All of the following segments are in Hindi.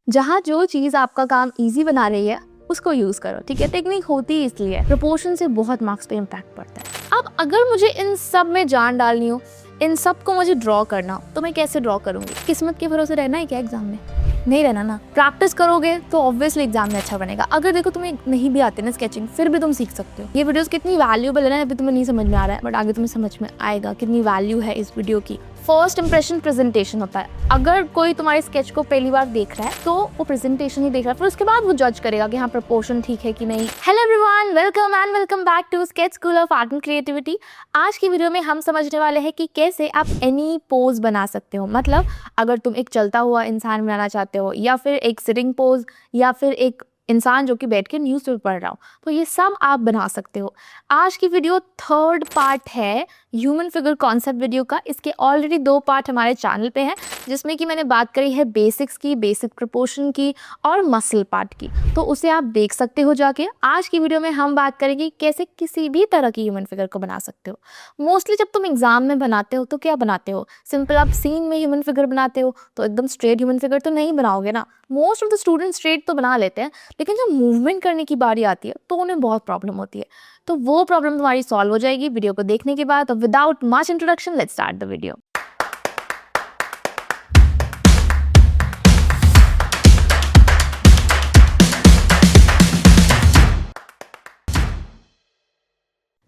जहाँ जो चीज़ आपका काम इजी बना रही है उसको यूज़ करो, ठीक है। टेक्निक होती है इसलिए प्रोपोर्शन से बहुत मार्क्स पे इम्पैक्ट पड़ता है। अब अगर मुझे इन सब में जान डालनी हो, इन सब को मुझे ड्रॉ करना हो, तो मैं कैसे ड्रॉ करूँगी? किस्मत के भरोसे रहना है क्या एग्जाम में? नहीं रहना ना। प्रैक्टिस करोगे तो ऑब्वियसली एग्जाम में अच्छा बनेगा। अगर देखो तुम्हें नहीं भी आते ना स्केचिंग, फिर भी तुम सीख सकते हो। ये वीडियोस कितनी वैल्यूबल है ना, अभी तुम्हें नहीं समझ में आ रहा है, बट आगे तुम्हें समझ में आएगा कितनी वैल्यू है इस वीडियो की। फर्स्ट इंप्रेशन प्रेजेंटेशन होता है। अगर कोई तुम्हारे स्केच को पहली बार देख रहा है तो वो प्रेजेंटेशन ही देख रहा है, फिर उसके बाद वो जज करेगा कि हाँ प्रपोर्शन ठीक है कि नहीं। Hello everyone, welcome and welcome back to sketch school of art and creativity. आज की वीडियो में हम समझने वाले हैं कि कैसे आप एनी पोज बना सकते हो। मतलब अगर तुम एक चलता हुआ इंसान बनाना चाहते हो, या फिर एक सिटिंग पोज, या फिर एक इंसान जो कि बैठ के न्यूज़पेपर पढ़ रहा हो, तो ये सब आप बना सकते हो। आज की वीडियो थर्ड पार्ट है ह्यूमन फिगर कॉन्सेप्ट वीडियो का। इसके ऑलरेडी 2 पार्ट हमारे चैनल पे हैं, जिसमें कि मैंने बात करी है बेसिक्स की, बेसिक प्रोपोर्शन की और मसल पार्ट की, तो उसे आप देख सकते हो जाके। आज की वीडियो में हम बात करेंगे कैसे किसी भी तरह की ह्यूमन फिगर को बना सकते हो। मोस्टली जब तुम एग्जाम में बनाते हो तो क्या बनाते हो? सिंपल आप सीन में ह्यूमन फिगर बनाते हो, तो एकदम स्ट्रेट ह्यूमन फिगर तो नहीं बनाओगे ना। Most of the student straight तो बना लेते हैं, लेकिन जब मूवमेंट करने की बारी आती है तो उन्हें बहुत प्रॉब्लम होती है। तो वो प्रॉब्लम तुम्हारी सॉल्व हो जाएगी वीडियो को देखने के बाद। तो without much introduction, let's start the video.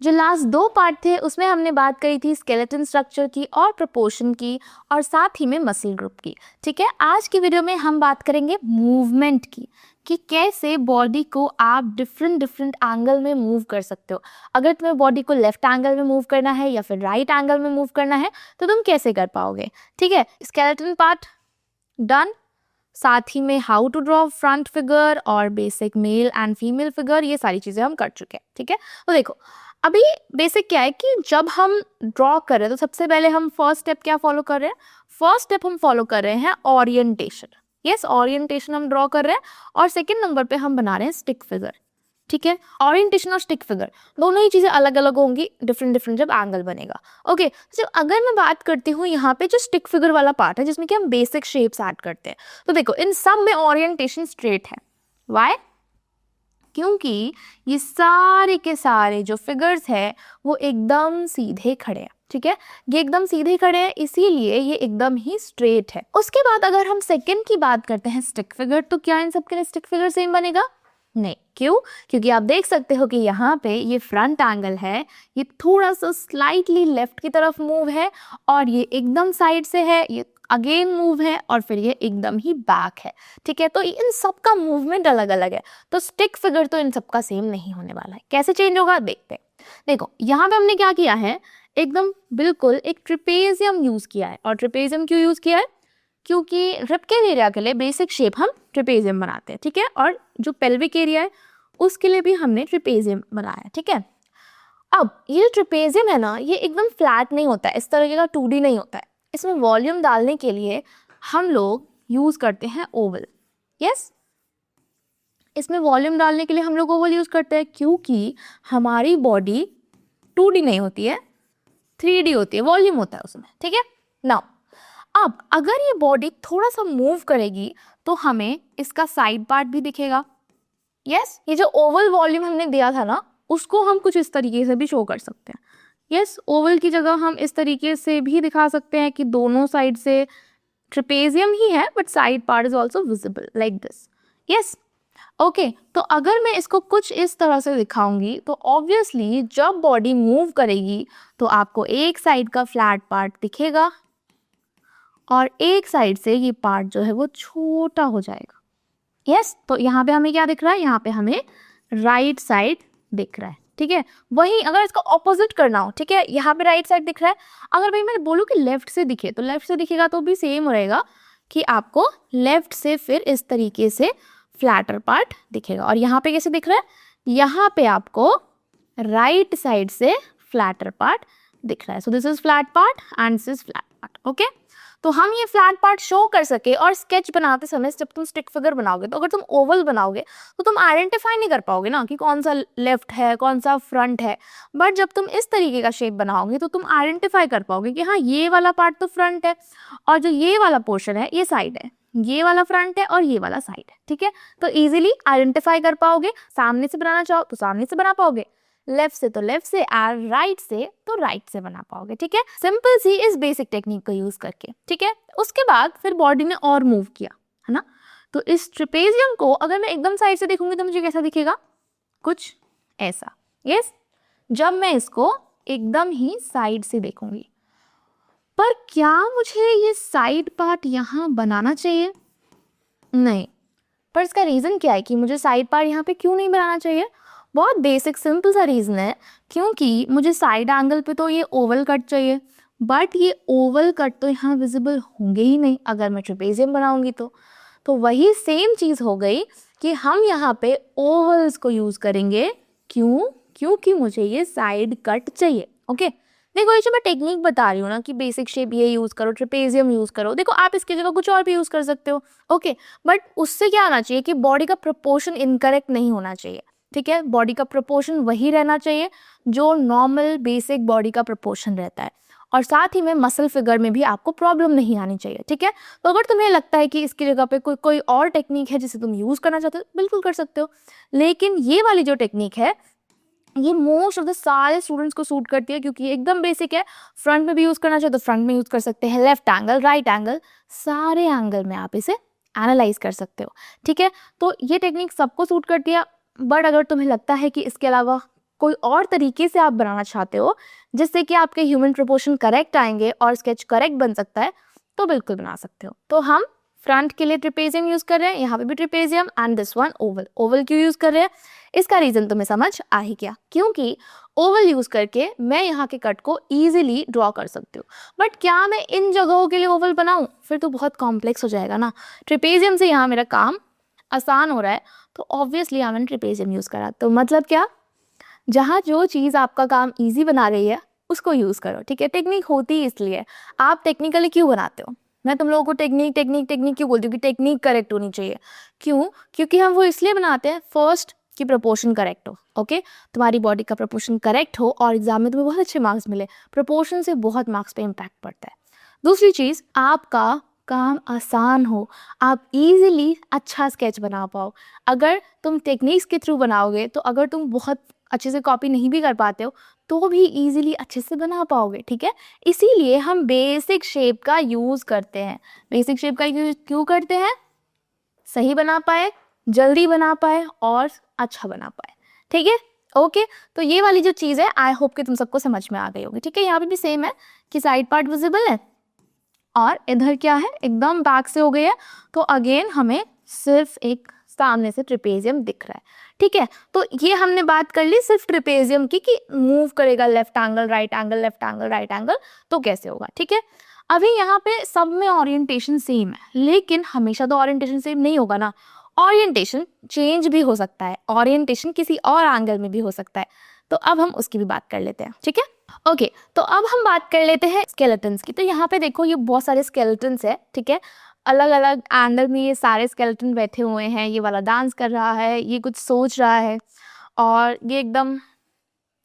जो लास्ट 2 पार्ट थे उसमें हमने बात करी थी स्केलेटन स्ट्रक्चर की और प्रोपोर्शन की, और साथ ही में मसल ग्रुप की, ठीक है। आज की वीडियो में हम बात करेंगे मूवमेंट की, कि कैसे बॉडी को आप डिफरेंट एंगल में मूव कर सकते हो। अगर तुम्हें बॉडी को लेफ्ट एंगल में मूव करना है या फिर राइट एंगल में मूव करना है, तो तुम कैसे कर पाओगे, ठीक है। स्केलेटन पार्ट डन, साथ ही में how to draw front figure और basic male and female figure, ये सारी चीज़ें हम कर चुके हैं, ठीक है। तो देखो अभी बेसिक क्या है कि जब हम ड्रॉ कर रहे हैं तो सबसे पहले हम फर्स्ट स्टेप क्या फॉलो कर रहे हैं? फर्स्ट स्टेप हम फॉलो कर रहे हैं ओरिएंटेशन। यस, ओरिएंटेशन हम ड्रॉ कर रहे हैं, और सेकंड नंबर पे हम बना रहे हैं स्टिक फिगर, ठीक है। ओरिएंटेशन और स्टिक फिगर दोनों ही चीज़ें अलग अलग होंगी, डिफरेंट जब एंगल बनेगा। ओके, जब अगर मैं बात करती हूँ यहाँ पे जो स्टिक फिगर वाला पार्ट है, जिसमें कि हम बेसिक शेप्स ऐड करते हैं, तो देखो इन सब में ओरिएंटेशन स्ट्रेट है। वाई? क्योंकि ये सारे के सारे जो फिगर्स है वो एकदम सीधे खड़े हैं, ठीक है। ये एकदम सीधे खड़े हैं, इसीलिए ये एकदम ही स्ट्रेट है। उसके बाद अगर हम सेकंड की बात करते हैं स्टिक फिगर, तो क्या इन सब के लिए स्टिक फिगर सेम बनेगा? नहीं। क्यों? क्योंकि आप देख सकते हो कि यहाँ पे ये फ्रंट एंगल है, ये थोड़ा सा स्लाइटली लेफ्ट की तरफ मूव है, और ये एकदम साइड से है, ये अगेन मूव है, और फिर ये एकदम ही बैक है, ठीक है। तो इन सब का मूवमेंट अलग अलग है, तो स्टिक फिगर तो इन सब का सेम नहीं होने वाला है। कैसे चेंज होगा देखते हैं। देखो यहाँ पे हमने क्या किया है, एकदम बिल्कुल एक ट्रिपेजियम यूज किया है। और ट्रिपेजियम क्यों यूज किया है? क्योंकि रिबकेज एरिया के लिए बेसिक शेप हम ट्रिपेजियम बनाते हैं, ठीक है। और जो पेल्विक एरिया है उसके लिए भी हमने ट्रिपेजियम बनाया, ठीक है। अब ये ट्रिपेजियम है ना, ये एकदम फ्लैट नहीं होता है, इस तरीके का 2D नहीं होता है। इसमें वॉल्यूम डालने के लिए हम लोग यूज करते हैं ओवल। यस, इसमें वॉल्यूम डालने के लिए हम लोग ओवल यूज करते हैं, क्योंकि हमारी बॉडी 2D नहीं होती है, 3D होती है, वॉल्यूम होता है उसमें, ठीक है। नाउ अब अगर ये बॉडी थोड़ा सा मूव करेगी तो हमें इसका साइड पार्ट भी दिखेगा। यस, ये जो ओवल वॉल्यूम हमने दिया था ना, उसको हम कुछ इस तरीके से भी शो कर सकते हैं। यस, ओवल की जगह हम इस तरीके से भी दिखा सकते हैं कि दोनों साइड से ट्रिपेजियम ही है, but side part is also visible like this. Yes, okay. तो अगर मैं इसको कुछ इस तरह से दिखाऊंगी, तो ऑब्वियसली जब बॉडी मूव करेगी तो आपको एक साइड का फ्लैट पार्ट दिखेगा, और एक साइड से ये पार्ट जो है वो छोटा हो जाएगा। यस, तो यहाँ पे हमें क्या दिख रहा है? यहाँ पे हमें राइट साइड दिख रहा है, ठीक है। वहीं अगर इसका ऑपोजिट करना हो, ठीक है, यहाँ पे राइट साइड दिख रहा है, अगर भाई मैं बोलूँ कि लेफ्ट से दिखे, तो लेफ्ट से दिखेगा तो भी सेम रहेगा, कि आपको लेफ्ट से फिर इस तरीके से फ्लैटर पार्ट दिखेगा। और यहाँ पे कैसे दिख रहा है? यहाँ पे आपको राइट साइड से फ्लैटर पार्ट दिख रहा है। So this is flat part and this is flat part, okay. तो हम ये फ्लैट पार्ट शो कर सके, और स्केच बनाते समय जब तुम स्टिक फिगर बनाओगे, तो अगर तुम ओवल बनाओगे तो तुम आइडेंटिफाई नहीं कर पाओगे ना कि कौन सा लेफ्ट है, कौन सा फ्रंट है। बट जब तुम इस तरीके का शेप बनाओगे तो तुम आइडेंटिफाई कर पाओगे कि हाँ ये वाला पार्ट तो फ्रंट है, और जो ये वाला पोर्शन है ये साइड है, ये वाला फ्रंट है और ये वाला साइड है, ठीक है। तो इजीली आइडेंटिफाई कर पाओगे, सामने से बनाना चाहो तो सामने से बना पाओगे, लेफ्ट से तो लेफ्ट से और राइट से तो राइट से बना पाओगे, ठीक है। सिंपल सी इस बेसिक टेक्निक को यूज करके, ठीक है। उसके बाद फिर बॉडी ने और मूव किया, है ना। तो इस ट्रेपेजियम को अगर मैं एकदम साइड से देखूंगी तो मुझे कैसा दिखेगा, कुछ ऐसा, यस। जब मैं इसको एकदम ही साइड से देखूंगी, पर क्या मुझे ये साइड पार्ट यहाँ बनाना चाहिए? नहीं। पर इसका रीज़न क्या है कि मुझे साइड पार्ट यहाँ पे क्यों नहीं बनाना चाहिए? बहुत बेसिक सिंपल सा रीज़न है, क्योंकि मुझे साइड एंगल पे तो ये ओवल कट चाहिए, बट ये ओवल कट तो यहाँ विजिबल होंगे ही नहीं अगर मैं ट्रेपेजियम बनाऊंगी तो वही सेम चीज़ हो गई कि हम यहाँ पे ओवल्स को यूज़ करेंगे। क्यों? क्योंकि मुझे ये साइड कट चाहिए, ओके। देखो, ये जो मैं टेक्निक बता रही हूँ ना कि बेसिक शेप ये यूज़ करो, ट्रेपेजियम यूज़ करो, देखो आप इसकी जगह कुछ और भी यूज़ कर सकते हो, ओके। बट उससे क्या होना चाहिए कि बॉडी का प्रोपोर्शन इनकरेक्ट नहीं होना चाहिए, ठीक है। बॉडी का प्रोपोर्शन वही रहना चाहिए जो नॉर्मल बेसिक बॉडी का प्रोपोर्शन रहता है, और साथ ही में मसल फिगर में भी आपको प्रॉब्लम नहीं आनी चाहिए, ठीक है। तो अगर तुम्हें लगता है कि इसकी जगह पे कोई और टेक्निक है जिसे तुम यूज़ करना चाहते हो, बिल्कुल कर सकते हो। लेकिन ये वाली जो टेक्निक है ये मोस्ट ऑफ द सारे स्टूडेंट्स को सूट करती है, क्योंकि एकदम बेसिक है। फ्रंट में भी यूज़ करना चाहे तो फ्रंट में यूज़ कर सकते हैं, लेफ्ट एंगल, राइट एंगल, सारे एंगल में आप इसे एनालाइज कर सकते हो, ठीक है। तो ये टेक्निक सबको सूट करती है, बट अगर तुम्हें लगता है कि इसके अलावा कोई और तरीके से आप बनाना चाहते हो जिससे कि आपके ह्यूमन प्रोपोर्शन करेक्ट आएंगे और स्केच करेक्ट बन सकता है, तो बिल्कुल बना सकते हो। तो हम फ्रंट के लिए ट्रेपेजियम यूज कर रहे हैं, यहाँ पे भी trapezium, and this one Oval. Oval क्यों यूज कर रहे हैं इसका रीजन तुम्हें समझ आ ही गया, क्योंकि ओवल यूज करके मैं यहाँ के कट को इजीली ड्रॉ कर सकती हूँ। बट क्या मैं इन जगहों के लिए ओवल बनाऊं? फिर तो बहुत कॉम्प्लेक्स हो जाएगा ना। ट्रेपेजियम से यहाँ मेरा काम आसान हो रहा है, तो ऑब्वियसली यहाँ मैंने ट्रेपेजियम यूज करा। तो मतलब क्या, जहाँ जो चीज़ आपका काम ईजी बना रही है उसको यूज़ करो, ठीक है। टेक्निक होती है इसलिए, आप टेक्निकली क्यों बनाते हो? मैं तुम लोगों को टेक्निक टेक्निक टेक्निक क्यों बोलती हूँ कि टेक्निक करेक्ट होनी चाहिए? क्यों? क्योंकि हम वो इसलिए बनाते हैं, फर्स्ट कि प्रोपोर्शन करेक्ट हो, ओके। तुम्हारी बॉडी का प्रोपोर्शन करेक्ट हो और एग्जाम में तुम्हें बहुत अच्छे मार्क्स मिले। प्रोपोर्शन से बहुत मार्क्स पे इम्पैक्ट पड़ता है। दूसरी चीज़, आपका काम आसान हो, आप इजीली अच्छा स्केच बना पाओ। अगर तुम टेक्निक्स के थ्रू बनाओगे तो अगर तुम बहुत अच्छे से कॉपी नहीं भी कर पाते हो तो भी इजीली अच्छे से बना पाओगे, ठीक है। इसीलिए हम बेसिक शेप का यूज़ करते हैं। बेसिक शेप का यूज क्यों करते हैं? सही बना पाए, जल्दी बना पाए और अच्छा बना पाए, ठीक है, ओके। तो ये वाली जो चीज़ है, आई होप कि तुम सबको समझ में आ गई होगी, ठीक है। यहाँ पे भी सेम है कि साइड पार्ट विजिबल है और इधर क्या है, एकदम बैक से हो गई है, तो अगेन हमें सिर्फ एक सामने से ट्रेपेजियम दिख रहा है, ठीक है। तो ये हमने बात कर ली सिर्फ ट्रेपेजियम की कि मूव करेगा left angle right angle, left angle right angle, तो कैसे होगा, ठीक है। अभी यहाँ पे सब में ओरिएंटेशन सेम है, लेकिन हमेशा तो ओरिएंटेशन सेम नहीं होगा ना। ओरिएंटेशन चेंज भी हो सकता है, ओरिएंटेशन किसी और एंगल में भी हो सकता है। तो अब हम उसकी भी बात कर लेते हैं, ठीक है, ओके। तो अब हम बात कर लेते हैं स्केलेटन्स की। तो यहाँ पे देखो, ये बहुत सारे स्केलेटन्स है, ठीक है। अलग अलग एंगल में ये सारे स्केलेटन बैठे हुए हैं। ये वाला डांस कर रहा है, ये कुछ सोच रहा है, और ये एकदम कह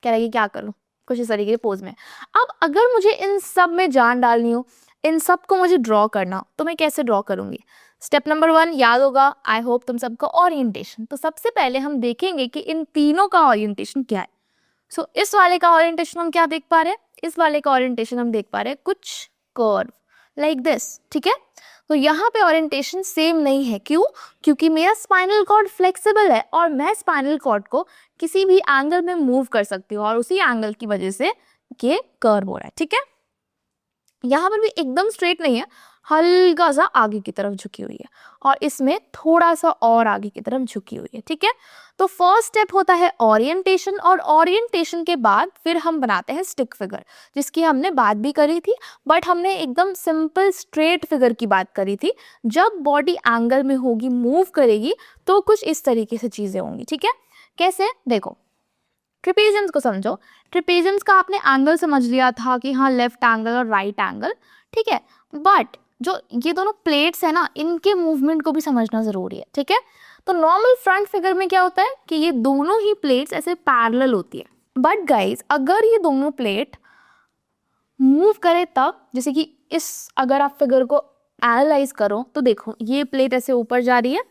रहा है कि क्या करूँ, कुछ इस तरीके के पोज में। अब अगर मुझे इन सब में जान डालनी हो, इन सब को मुझे ड्रॉ करना हो, तो मैं कैसे ड्रॉ करूँगी? स्टेप नंबर 1 याद होगा, आई होप तुम सबको, ओरिएंटेशन। तो सबसे पहले हम देखेंगे कि इन तीनों का ओरिएंटेशन क्या है। सो इस वाले का ओरिएंटेशन हम क्या देख पा रहे हैं? इस वाले का ओरिएंटेशन हम देख पा रहे हैं कुछ कर्व लाइक दिस, ठीक है। तो यहाँ पे ओरिएंटेशन सेम नहीं है, क्यों? क्योंकि मेरा स्पाइनल कॉर्ड फ्लेक्सिबल है और मैं स्पाइनल कॉर्ड को किसी भी एंगल में मूव कर सकती हूँ, और उसी एंगल की वजह से ये कर्व हो रहा है, ठीक है। यहाँ पर भी एकदम स्ट्रेट नहीं है, हल्का सा आगे की तरफ झुकी हुई है, और इसमें थोड़ा सा और आगे की तरफ झुकी हुई है, ठीक है। तो फर्स्ट स्टेप होता है ओरिएंटेशन, और ओरिएंटेशन के बाद फिर हम बनाते हैं स्टिक फिगर, जिसकी हमने बात भी करी थी, बट हमने एकदम सिंपल स्ट्रेट फिगर की बात करी थी। जब बॉडी एंगल में होगी, मूव करेगी, तो कुछ इस तरीके से चीजें होंगी, ठीक है। कैसे? देखो, ट्रेपेजियम्स को समझो। ट्रेपेजियम्स का आपने एंगल समझ लिया था कि हाँ, लेफ्ट एंगल और राइट एंगल, ठीक है। बट जो ये दोनों प्लेट्स है ना, इनके मूवमेंट को भी समझना जरूरी है, ठीक है। तो नॉर्मल फ्रंट फिगर में क्या होता है कि ये दोनों ही प्लेट्स ऐसे पैरेलल होती है। बट गाइज, अगर ये दोनों प्लेट मूव करे तब, जैसे कि अगर आप फिगर को एनालाइज करो तो देखो ये प्लेट ऐसे ऊपर जा रही है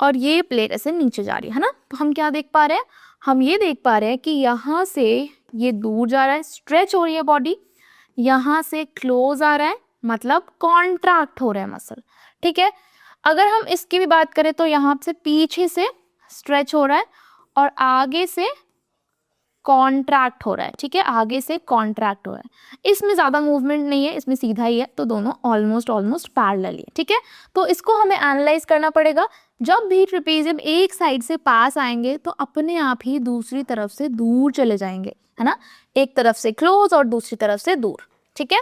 और ये प्लेट ऐसे नीचे जा रही है ना। तो हम क्या देख पा रहे हैं, हम ये देख पा रहे हैं कि यहाँ से ये दूर जा रहा है, स्ट्रेच हो रही है बॉडी, यहाँ से क्लोज आ रहा है, मतलब कॉन्ट्रैक्ट हो रहा है मसल। ठीक है, अगर हम इसकी भी बात करें तो यहाँ से पीछे से स्ट्रेच हो रहा है और आगे से कॉन्ट्रैक्ट हो रहा है। ठीक है, आगे से कॉन्ट्रैक्ट हो रहा है, इसमें ज्यादा मूवमेंट नहीं है, इसमें सीधा ही है, तो दोनों ऑलमोस्ट पैरेलल है। ठीक है, तो इसको हमें एनालाइज करना पड़ेगा। जब भी ट्रेपेजियम एक साइड से पास आएंगे तो अपने आप ही दूसरी तरफ से दूर चले जाएंगे, है ना, एक तरफ से क्लोज और दूसरी तरफ से दूर। ठीक है,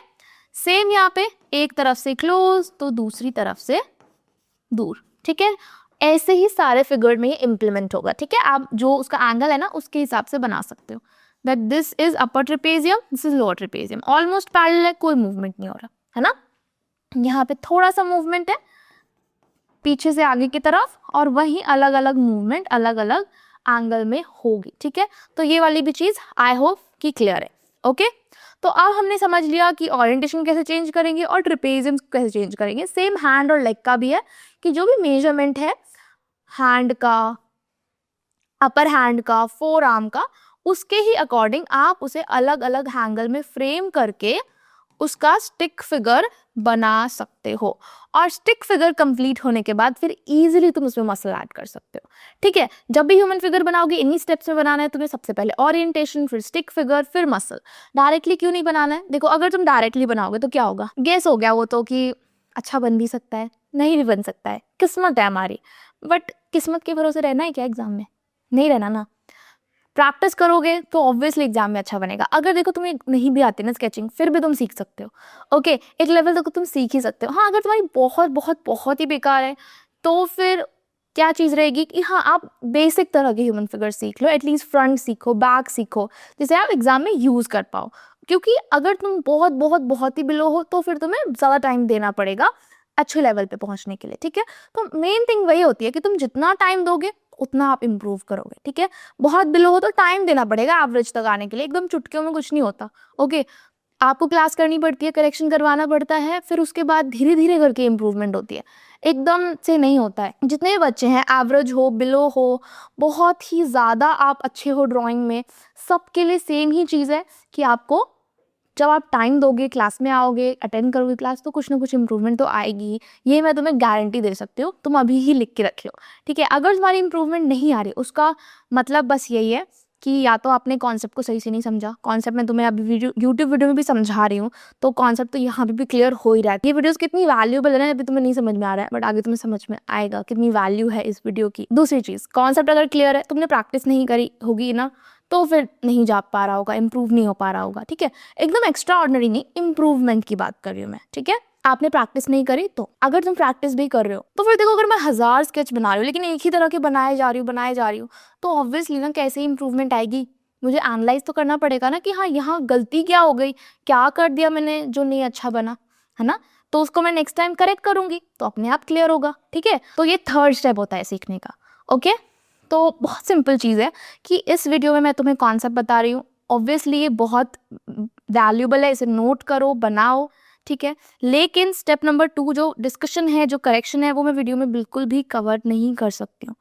सेम यहाँ पे एक तरफ से क्लोज तो दूसरी तरफ से दूर। ठीक है, ऐसे ही सारे फिगर में इम्प्लीमेंट होगा। ठीक है, आप जो उसका एंगल है ना उसके हिसाब से बना सकते हो that this is upper trapezium, this is lower trapezium, almost parallel है, कोई मूवमेंट नहीं हो रहा है ना। यहाँ पे थोड़ा सा मूवमेंट है पीछे से आगे की तरफ और वही अलग अलग मूवमेंट अलग अलग एंगल में होगी। ठीक है, तो ये वाली भी चीज आई होप कि क्लियर है। ओके, तो अब हमने समझ लिया कि ओरिएंटेशन कैसे चेंज करेंगे और ट्रेपेजियम कैसे चेंज करेंगे। सेम हैंड और लेग का भी है कि जो भी मेजरमेंट है हैंड का, अपर हैंड का, फोर आर्म का, उसके ही अकॉर्डिंग आप उसे अलग अलग एंगल में फ्रेम करके उसका स्टिक फिगर बना सकते हो। और स्टिक फिगर कंप्लीट होने के बाद फिर इजीली तुम उसमें मसल ऐड कर सकते हो। ठीक है, जब भी ह्यूमन फिगर बनाओगे इन्हीं स्टेप्स में बनाना है तुम्हें, सबसे पहले ओरिएंटेशन, फिर स्टिक फिगर, फिर मसल। डायरेक्टली क्यों नहीं बनाना है? देखो अगर तुम डायरेक्टली बनाओगे तो क्या होगा, गेस हो गया वो तो कि अच्छा बन भी सकता है, नहीं भी बन सकता है, किस्मत है हमारी। बट किस्मत के भरोसे रहना है क्या एग्जाम में? नहीं रहना ना। प्रैक्टिस करोगे तो ऑब्वियसली एग्जाम में अच्छा बनेगा। अगर देखो तुम्हें नहीं भी आती ना स्केचिंग, फिर भी तुम सीख सकते हो। ओके, एक लेवल तक तुम सीख ही सकते हो। हाँ, अगर तुम्हारी बहुत बहुत बहुत ही बेकार है तो फिर क्या चीज़ रहेगी कि हाँ आप बेसिक तरह के ह्यूमन फिगर सीख लो, एटलीस्ट फ्रंट सीखो, बैक सीखो, जिसे आप एग्जाम में यूज़ कर पाओ। क्योंकि अगर तुम बहुत बहुत बहुत ही बिलो हो तो फिर तुम्हें ज़्यादा टाइम देना पड़ेगा अच्छे लेवल पे पहुंचने के लिए। ठीक है, तो मेन थिंग वही होती है कि तुम जितना टाइम दोगे उतना आप इम्प्रूव करोगे। ठीक है, बहुत बिलो हो तो टाइम देना पड़ेगा एवरेज तक आने के लिए, एकदम चुटकियों में कुछ नहीं होता। ओके, आपको क्लास करनी पड़ती है, करेक्शन करवाना पड़ता है, फिर उसके बाद धीरे धीरे करके इम्प्रूवमेंट होती है, एकदम से नहीं होता है। जितने भी बच्चे हैं एवरेज हो, बिलो हो, बहुत ही ज़्यादा आप अच्छे हो ड्राइंग में, सबके लिए सेम ही चीज़ है कि आपको जब आप टाइम दोगे, क्लास में आओगे, अटेंड करोगे क्लास, तो कुछ ना कुछ इंप्रूवमेंट तो आएगी। ये मैं तुम्हें गारंटी दे सकती हूँ, तुम अभी ही लिख के रख लो। ठीक है, अगर तुम्हारी इंप्रूवमेंट नहीं आ रही उसका मतलब बस यही है कि या तो आपने कॉन्सेप्ट को सही से नहीं समझा। कॉन्सेप्ट मैं तुम्हें अभी यूट्यूब वीडियो में भी समझा रही हूँ, तो कॉन्सेप्ट तो यहाँ पे भी क्लियर हो ही रहा है। ये वीडियोस कितनी वैल्यूबल है ना, अभी तुम्हें नहीं समझ में आ रहा है, बट आगे तुम्हें समझ में आएगा कितनी वैल्यू है इस वीडियो की। दूसरी चीज़, कॉन्सेप्ट अगर क्लियर है, तुमने प्रैक्टिस नहीं करी होगी ना, तो फिर नहीं जा पा रहा होगा, इंप्रूव नहीं हो पा रहा होगा। ठीक है, एकदम एक्स्ट्रा ऑर्डिनरी नहीं, इंप्रूवमेंट की बात कर रही हूँ मैं। ठीक है, आपने प्रैक्टिस नहीं करी, तो अगर तुम प्रैक्टिस भी कर रहे हो तो फिर देखो, अगर मैं 1000 स्केच बना रही हूँ लेकिन एक ही तरह के बनाए जा रही हूँ तो ऑब्वियसली ना कैसे इंप्रूवमेंट आएगी? मुझे एनालाइज तो करना पड़ेगा ना कि हाँ यहाँ गलती क्या हो गई, क्या कर दिया मैंने जो नहीं अच्छा बना, है ना, तो उसको मैं नेक्स्ट टाइम करेक्ट करूंगी तो अपने आप क्लियर होगा। ठीक है, तो ये थर्ड स्टेप होता है सीखने का। ओके, तो बहुत सिंपल चीज़ है कि इस वीडियो में मैं तुम्हें कॉन्सेप्ट बता रही हूँ, ऑब्वियसली ये बहुत वैल्यूबल है, इसे नोट करो, बनाओ। ठीक है, लेकिन स्टेप नंबर 2 जो डिस्कशन है, जो करेक्शन है, वो मैं वीडियो में बिल्कुल भी कवर नहीं कर सकती हूँ।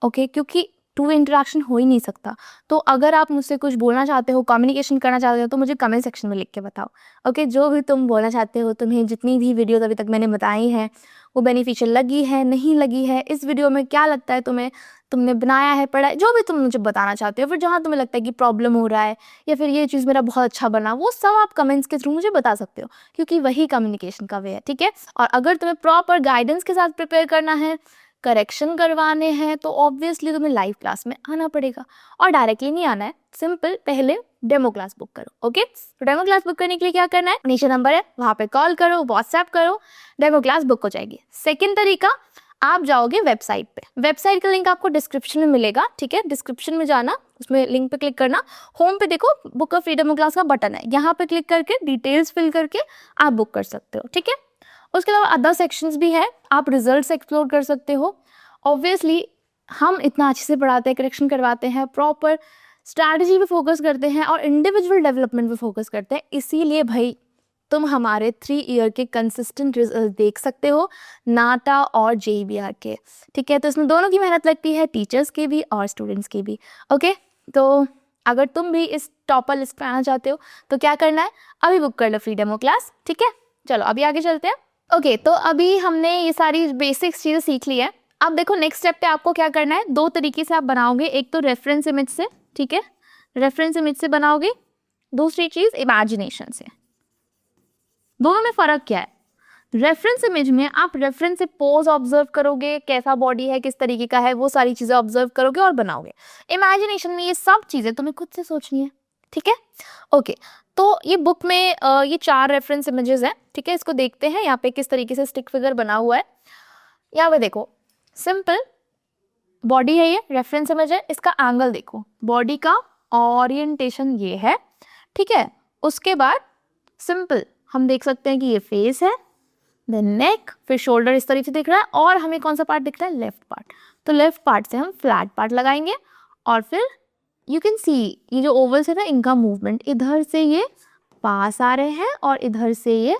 ओके, क्योंकि टू इंटरेक्शन हो ही नहीं सकता। तो अगर आप मुझसे कुछ बोलना चाहते हो, कम्युनिकेशन करना चाहते हो, तो मुझे कमेंट सेक्शन में लिख के बताओ। ओके, जो भी तुम बोलना चाहते हो, तुम्हें जितनी भी वीडियोस अभी तक मैंने बताई हैं वो बेनिफिशियल लगी है, नहीं लगी है, इस वीडियो में क्या लगता है तुम्हें, तुमने बनाया है, पढ़ा है, जो भी तुम मुझे बताना चाहते हो, फिर जहाँ तुम्हें लगता है कि प्रॉब्लम हो रहा है या फिर ये चीज़ मेरा बहुत अच्छा बना, वो सब आप कमेंट्स के थ्रू मुझे बता सकते हो, क्योंकि वही कम्युनिकेशन का वे है। ठीक है, और अगर तुम्हें प्रॉपर गाइडेंस के साथ प्रिपेयर करना है, करेक्शन करवाने हैं, तो ऑब्वियसली तुम्हें लाइव क्लास में आना पड़ेगा, और डायरेक्टली नहीं आना है, सिंपल पहले डेमो क्लास बुक करो। ओके, तो डेमो क्लास बुक करने के लिए क्या करना है, नीचे नंबर है, वहाँ पे कॉल करो, व्हाट्सएप करो, डेमो क्लास बुक हो जाएगी। सेकेंड तरीका, आप जाओगे वेबसाइट पे, वेबसाइट का लिंक आपको डिस्क्रिप्शन में मिलेगा। ठीक है, डिस्क्रिप्शन में जाना, उसमें लिंक पे क्लिक करना, होम पे देखो बुक ऑफ फ्रीडम क्लास का बटन है, यहाँ पे क्लिक करके डिटेल्स फिल करके आप बुक कर सकते हो। ठीक है, उसके अलावा अदर सेक्शंस भी है, आप रिजल्ट्स एक्सप्लोर कर सकते हो। ऑब्वियसली हम इतना अच्छे से पढ़ाते हैं, करेक्शन करवाते हैं, प्रॉपर स्ट्रैटेजी पे फोकस करते हैं और इंडिविजुअल डेवलपमेंट पे फोकस करते हैं, इसीलिए भाई तुम हमारे 3 ईयर के कंसिस्टेंट रिजल्ट देख सकते हो, नाटा और JBR के। ठीक है, तो इसमें दोनों की मेहनत लगती है, टीचर्स की भी और स्टूडेंट्स की भी। ओके, तो अगर तुम भी इस टॉपर लिस्ट पे आना चाहते हो तो क्या करना है, अभी बुक कर लो फ्री डेमो क्लास। ठीक है, चलो अभी आगे चलते हैं। ओके, तो अभी हमने ये सारी बेसिक्स चीज़ें सीख ली है। अब देखो नेक्स्ट स्टेप पे आपको क्या करना है, 2 तरीके से आप बनाओगे। एक तो रेफरेंस इमेज से, ठीक है, रेफरेंस इमेज से बनाओगे। दूसरी चीज इमेजिनेशन से। दोनों में फर्क क्या है, रेफरेंस इमेज में आप रेफरेंस से पोज ऑब्जर्व करोगे, कैसा बॉडी है, किस तरीके का है, वो सारी चीजें ऑब्जर्व करोगे और बनाओगे। इमेजिनेशन में ये सब चीजें तुम्हें खुद से सोचनी है। ठीक है, ओके, तो ये बुक में ये 4 रेफरेंस इमेजेस हैं। ठीक है, इसको देखते हैं यहाँ पे किस तरीके से स्टिक फिगर बना हुआ है। यहाँ पे देखो, सिंपल बॉडी है, ये रेफरेंस इमेज है, इसका एंगल देखो, बॉडी का ओरिएंटेशन ये है। ठीक है, उसके बाद सिंपल हम देख सकते हैं कि ये फेस है, देन नेक, फिर शोल्डर इस तरीके से दिख रहा है, और हमें कौन सा पार्ट दिख रहा है, लेफ्ट पार्ट। तो लेफ्ट पार्ट से हम फ्लैट पार्ट लगाएंगे, और फिर यू कैन सी ये जो ओवल्स है ना, इनका मूवमेंट, इधर से ये पास आ रहे हैं और इधर से ये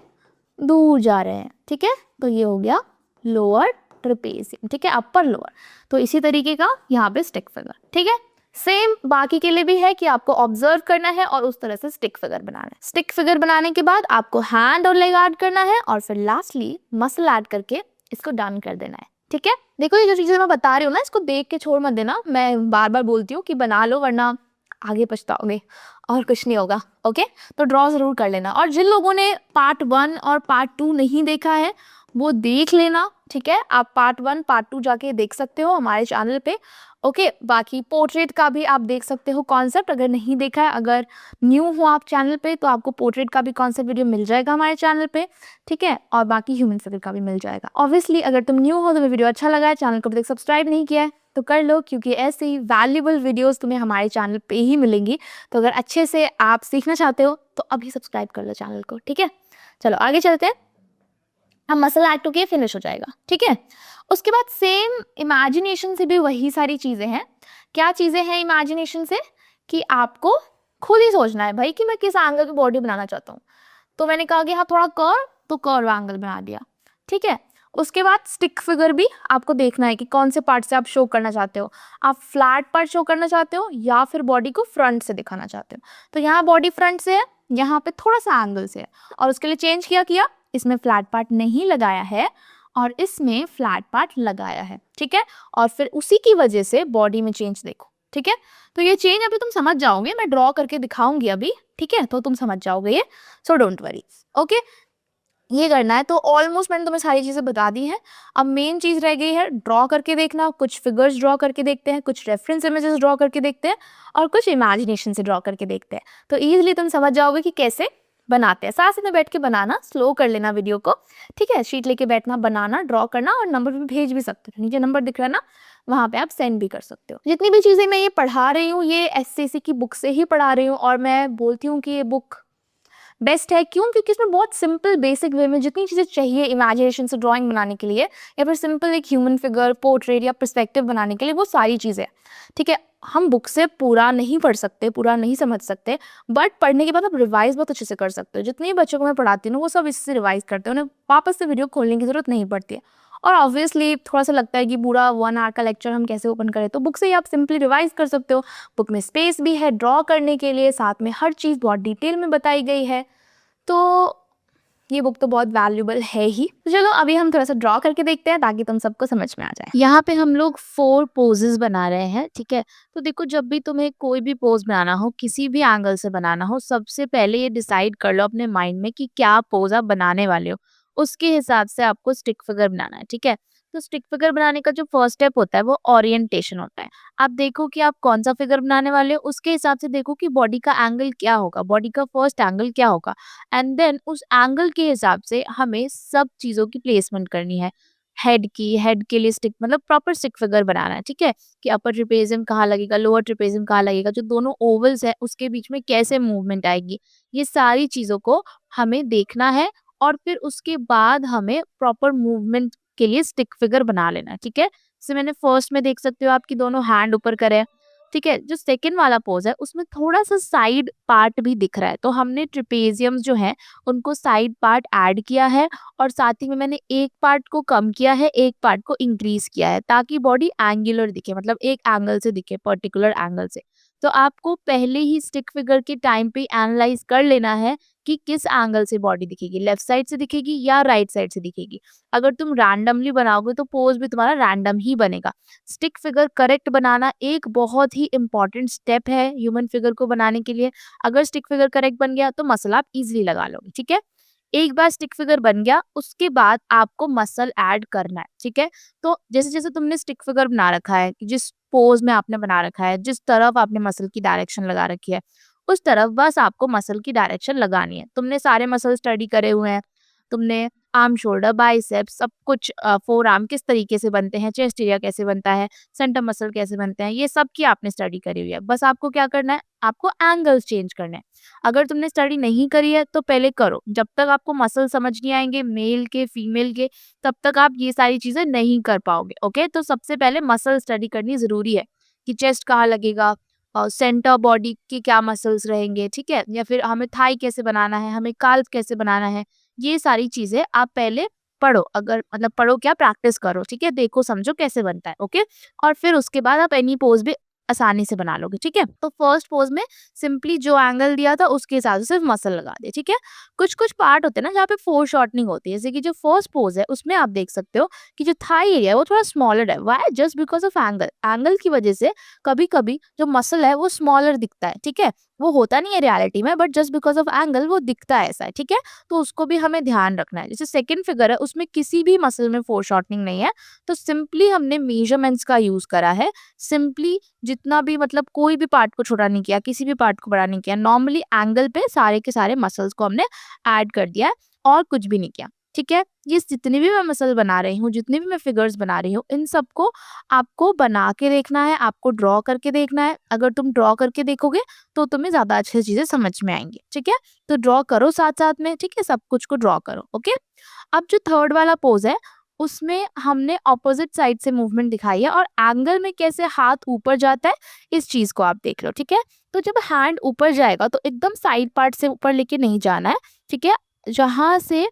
दूर जा रहे हैं। ठीक है, तो ये हो गया लोअर ट्रेपेजियम। ठीक है, अपर लोअर। तो इसी तरीके का यहाँ पे स्टिक फिगर। ठीक है, सेम बाकी के लिए भी है कि आपको ऑब्जर्व करना है और उस तरह से स्टिक फिगर बनाना है। स्टिक फिगर बनाने के बाद आपको हैंड और लेग ऐड करना है, और फिर लास्टली मसल ऐड करके इसको डन कर देना है। ठीक है, देखो ये जो चीजें मैं बता रही हूँ ना, इसको देख के छोड़ मत देना। मैं बार बार बोलती हूँ कि बना लो, वरना आगे पछताओगे और कुछ नहीं होगा। ओके, तो ड्रॉ जरूर कर लेना, और जिन लोगों ने पार्ट 1 और पार्ट 2 नहीं देखा है वो देख लेना। ठीक है, आप पार्ट 1 पार्ट 2 जाके देख सकते हो हमारे चैनल पे। ओके, बाकी पोर्ट्रेट का भी आप देख सकते हो कॉन्सेप्ट, अगर नहीं देखा है। अगर न्यू हो आप चैनल पे तो आपको पोर्ट्रेट का भी कॉन्सेप्ट वीडियो मिल जाएगा हमारे चैनल पे। ठीक है, और बाकी ह्यूमन फिगर का भी मिल जाएगा। ऑब्वियसली अगर तुम न्यू हो, तो वीडियो अच्छा लगा है, चैनल को अभी तक सब्सक्राइब नहीं किया है तो कर लो, क्योंकि ऐसे ही वैल्यूएबल वीडियोस तुम्हें हमारे चैनल पे ही मिलेंगी। तो अगर अच्छे से आप सीखना चाहते हो तो अभी सब्सक्राइब कर लो चैनल को। ठीक है, चलो आगे चलते हैं। हम मसल एक्ट होके फिनिश हो जाएगा। ठीक है, उसके बाद सेम इमेजिनेशन से भी वही सारी चीजें हैं। क्या चीजें हैं इमेजिनेशन से, कि आपको खुद ही सोचना है भाई कि मैं किस एंगल की बॉडी बनाना चाहता हूँ। तो मैंने कहा कि हाँ थोड़ा कर्व, तो कर्व एंगल बना दिया। ठीक है, उसके बाद स्टिक फिगर भी आपको देखना है कि कौन से पार्ट से आप शो करना चाहते हो। आप फ्लैट पार्ट शो करना चाहते हो या फिर बॉडी को फ्रंट से दिखाना चाहते हो। तो यहाँ बॉडी फ्रंट से है, यहाँ पे थोड़ा सा एंगल से है, और उसके लिए चेंज किया इसमें फ्लैट पार्ट नहीं लगाया है और इसमें फ्लैट पार्ट लगाया है। ठीक है, और फिर उसी की वजह से बॉडी में चेंज देखो। ठीक है, तो ये चेंज अभी तुम समझ जाओगे, मैं ड्रॉ करके दिखाऊंगी अभी। ठीक है, तो तुम समझ जाओगे ये, सो डोंट वरी। ओके, ये करना है। तो ऑलमोस्ट मैंने तुम्हें सारी चीजें बता दी हैं। अब मेन चीज रह गई है ड्रॉ करके देखना। कुछ फिगर्स ड्रॉ करके देखते हैं, कुछ रेफरेंस इमेजेस ड्रॉ करके देखते हैं, और कुछ इमेजिनेशन से ड्रॉ करके देखते हैं। तो इजीली तुम समझ जाओगे कि कैसे बनाते हैं। साथ में बैठ के बनाना, स्लो कर लेना वीडियो को। ठीक है, शीट लेके बैठना, बनाना, ड्रॉ करना, और नंबर भी भेज भी सकते हो। नीचे नंबर दिख रहा है ना, वहां पे आप सेंड भी कर सकते हो। जितनी भी चीजें मैं ये पढ़ा रही हूँ ये एससीसी की बुक से ही पढ़ा रही हूँ, और मैं बोलती हूँ कि ये बुक बेस्ट है। क्यों? क्योंकि इसमें बहुत सिंपल बेसिक वे में जितनी चीज़ें चाहिए इमेजिनेशन से ड्राइंग बनाने के लिए, या फिर सिंपल एक ह्यूमन फिगर, पोर्ट्रेट या पर्सपेक्टिव बनाने के लिए, वो सारी चीज़ें। ठीक है, हम बुक से पूरा नहीं पढ़ सकते, पूरा नहीं समझ सकते, बट पढ़ने के बाद आप रिवाइज बहुत अच्छे से कर सकते हो। जितने बच्चों को मैं पढ़ाती हूँ वो सब इससे रिवाइज करते हैं, उन्हें वापस से वीडियो खोलने की जरूरत नहीं पड़ती है। और ऑब्वियसली थोड़ा सा लगता है कि पूरा 1 आवर का लेक्चर हम कैसे ओपन करें, तो बुक से ही आप सिंपली रिवाइज कर सकते हो। बुक में स्पेस भी है ड्रॉ करने के लिए, साथ में हर चीज़ बहुत डिटेल में बताई गई है। तो ये बुक तो बहुत वैल्यूबल है ही। तो चलो अभी हम थोड़ा सा ड्रॉ करके देखते हैं ताकि तुम सबको समझ में आ जाए। यहाँ पे हम लोग 4 पोजेस बना रहे हैं। ठीक है, तो देखो जब भी तुम्हें कोई भी पोज बनाना हो, किसी भी एंगल से बनाना हो, सबसे पहले ये डिसाइड कर लो अपने माइंड में कि क्या पोज आप बनाने वाले हो। उसके हिसाब से आपको स्टिक फिगर बनाना है। ठीक है, तो स्टिक फिगर बनाने का जो फर्स्ट स्टेप होता है वो ओरिएंटेशन होता है। आप देखो कि आप कौन सा फिगर बनाने वाले हो, उसके हिसाब से देखो कि बॉडी का एंगल क्या होगा, बॉडी का फर्स्ट एंगल क्या होगा, एंड देन उस एंगल के हिसाब से हमें सब चीजों की प्लेसमेंट करनी है। हेड के लिए स्टिक मतलब प्रॉपर स्टिक फिगर बनाना है। ठीक है, कि अपर ट्रेपेजियम कहाँ लगेगा, लोअर ट्रेपेजियम कहाँ लगेगा, जो दोनों ओवल्स है उसके बीच में कैसे मूवमेंट आएगी, ये सारी चीजों को हमें देखना है। और फिर उसके बाद हमें प्रॉपर मूवमेंट के लिए स्टिक फिगर बना लेना है। ठीक है, जैसे मैंने फर्स्ट में देख सकते हो आपकी दोनों हैंड ऊपर करे हैं, ठीक है। जो सेकंड वाला पोज है उसमें थोड़ा सा साइड पार्ट भी दिख रहा है, तो हमने ट्रिपेजियम्स जो है उनको साइड पार्ट ऐड किया है और साथ ही में मैंने एक पार्ट को कम किया है, एक पार्ट को इंक्रीज किया है ताकि बॉडी एंगुलर दिखे, मतलब एक एंगल से दिखे, पर्टिकुलर एंगल से। तो आपको पहले ही स्टिक फिगर के टाइम पे एनालाइज कर लेना है कि किस एंगल से बॉडी दिखेगी, लेफ्ट साइड से दिखेगी या राइट साइड से दिखेगी। अगर तुम रैंडमली बनाओगे तो पोज भी तुम्हारा रैंडम ही बनेगा। स्टिक फिगर करेक्ट बनाना एक बहुत ही इंपॉर्टेंट स्टेप है ह्यूमन फिगर को बनाने के लिए। अगर स्टिक फिगर करेक्ट बन गया तो मसल आप इजीली लगा लोगे, ठीक है। एक बार स्टिक फिगर बन गया उसके बाद आपको मसल ऐड करना है, ठीक है। तो जैसे जैसे तुमने स्टिक फिगर बना रखा है, कि जिस पोज में आपने बना रखा है, जिस तरफ आपने मसल की डायरेक्शन लगा रखी है, उस तरफ बस आपको मसल की डायरेक्शन लगानी है। तुमने सारे मसल स्टडी करे हुए हैं, तुमने आर्म, शोल्डर, बाइसेप्स सब कुछ, फोर आर्म किस तरीके से बनते हैं, चेस्ट एरिया कैसे बनता है, सेंटर मसल कैसे बनते हैं, ये सब की आपने स्टडी करी हुई है। बस आपको क्या करना है, आपको एंगल्स चेंज करने हैं। अगर तुमने स्टडी नहीं करी है तो पहले करो। जब तक आपको मसल समझ नहीं आएंगे मेल के, फीमेल के, तब तक आप ये सारी चीजें नहीं कर पाओगे। ओके, तो सबसे पहले मसल स्टडी करनी जरूरी है कि चेस्ट कहाँ लगेगा और सेंटर बॉडी के क्या मसल्स रहेंगे, ठीक है, या फिर हमें थाई कैसे बनाना है, हमें काल्फ कैसे बनाना है। ये सारी चीजें आप पहले पढ़ो, अगर मतलब पढ़ो क्या, प्रैक्टिस करो, ठीक है, देखो समझो कैसे बनता है। ओके, और फिर उसके बाद आप एनी पोज भी आसानी से बना लोगे, ठीक है। तो फर्स्ट पोज में सिंपली जो एंगल दिया था उसके हिसाब से सिर्फ मसल लगा दे, ठीक है। कुछ कुछ पार्ट होते हैं ना जहाँ पे फोर शॉर्टनिंग होती है, जैसे कि जो फर्स्ट पोज है उसमें आप देख सकते हो कि जो थाई एरिया है वो थोड़ा स्मॉलर है। Why? Just because of angle. Angle की वजह से कभी कभी जो मसल है वो स्मॉलर दिखता है, ठीक है। वो होता नहीं है रियलिटी में, but just because of angle वो दिखता है ऐसा है, ठीक है। तो उसको भी हमें ध्यान रखना है। जैसे सेकंड फिगर है उसमें किसी भी मसल में फोर शॉर्टनिंग नहीं है, तो सिंपली हमने मेजरमेंट्स का यूज करा है। सिंपली जितना भी, मतलब कोई भी पार्ट को छोटा नहीं किया, किसी भी पार्ट को बड़ा नहीं किया, नॉर्मली एंगल पे सारे के सारे मसल्स को हमने ऐड कर दिया है और कुछ भी नहीं किया, ठीक है। ये जितनी भी मैं मसल बना रही हूँ, जितनी भी मैं फिगर्स बना रही हूँ, इन सबको आपको बना के देखना है, आपको ड्रॉ करके देखना है। अगर तुम ड्रॉ करके देखोगे तो तुम्हें ज्यादा अच्छी चीजें समझ में आएंगी, ठीक है। तो ड्रॉ करो साथ साथ में, ठीक है, सब कुछ को ड्रॉ करो। ओके, अब जो थर्ड वाला पोज है उसमें हमने ऑपोजिट साइड से मूवमेंट दिखाई है और एंगल में कैसे हाथ ऊपर जाता है इस चीज को आप देख लो, ठीक है। तो जब हैंड ऊपर जाएगा तो एकदम साइड पार्ट से ऊपर लेके नहीं जाना है, ठीक है। जहां से